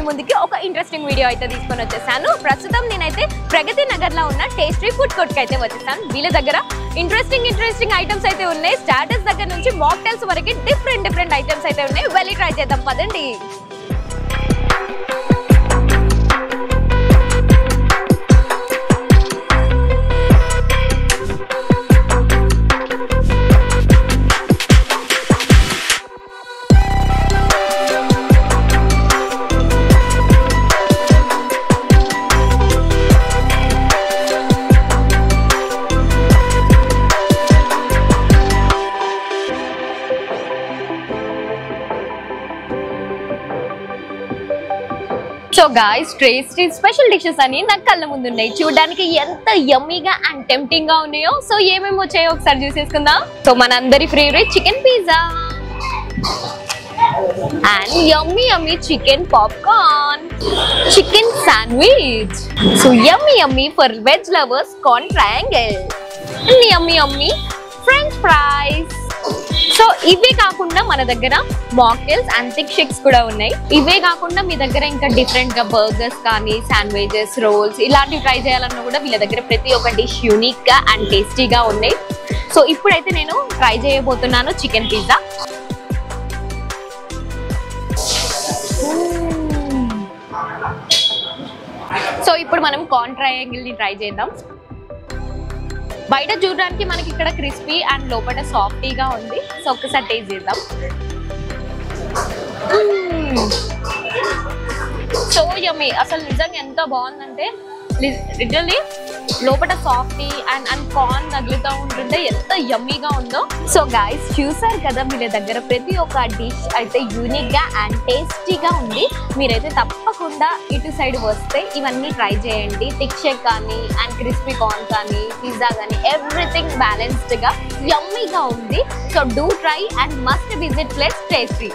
మీ ముందుకి ఒక interesting video అయితే తీసుకొని వచ్చేసాను. ప్రస్తుతం నేనైతే ప్రగతి నగర్ లో ఉన్న టేస్టీ ఫుడ్ కోర్ట్ కి అయితే వచ్చేసాను. వీళ్ళ దగ్గర ఇంట్రెస్టింగ్ ఐటమ్స్ అయితే ఉన్నాయి. స్టార్టర్స్ దగ్గర నుంచి మాక్టైల్స్ వరకు డిఫరెంట్ ఐటమ్స్ అయితే ఉన్నాయి. వెళ్ళి ట్రై చేద్దాం పదండి. So guys, tasty special dishes అని నా కళ్ళ ముందు ఉన్నాయి. చూడడానికి ఎంత యమ్మీగా అండ్ టెంప్టింగ్ గా ఉన్నాయో. సో ఏమేమి వచ్చాయో ఒకసారి చూసేసుకుందాం. సో మనందరి favourite chicken pizza and yummy chicken popcorn, chicken sandwich, so yummy for veg lovers corn triangle, yummy French fries. So ఇవే కాకుండా మన దగ్గర మాక్టైల్స్ అండ్ థిక్ షేక్స్ కూడా ఉన్నాయి. ఇవే కాకుండా మీ దగ్గర ఇంకా డిఫరెంట్ గా బర్గర్స్ కానీ శాండ్విచెస్, రోల్స్ ఇలాంటివి ట్రై చేయాలన్నా కూడా వీళ్ళ దగ్గర ప్రతి ఒక్క డిష్ యూనిక్ గా అండ్ టేస్టీగా ఉన్నాయి. సో ఇప్పుడైతే నేను ట్రై చేయబోతున్నాను చికెన్ పిజ్జా. సో ఇప్పుడు మనం కార్న్ ట్రయాంగిల్ ని ట్రై చేద్దాం. బయట చూడడానికి మనకి ఇక్కడ క్రిస్పీ అండ్ లోపల సాఫ్టీగా ఉంది. సో ఒక్కసారి టేస్ట్ చేద్దాం. సో యమ్మీ, అసలు నిజంగా ఎంత బాగుందంటే లిటరల్లీ లోపల సాఫ్టీ అండ్ కార్న్ తగులుతూ ఉంటుంటే ఎంత యమ్మీగా ఉందో. సో గైస్, చూసారు కదా, వీళ్ళ దగ్గర ప్రతి ఒక్క డిష్ అయితే యూనిక్ గా అండ్ టేస్టీగా ఉంది. మీరైతే తప్పకుండా ఇటు సైడ్ వస్తే ఇవన్నీ ట్రై చేయండి. థిక్ షేక్ కానీ అండ్ క్రిస్పీ కార్న్ కానీ పిజ్జా కానీ ఎవ్రీథింగ్ బ్యాలెన్స్డ్ గా యమ్మీగా ఉంది. So do try and must visit place tasty.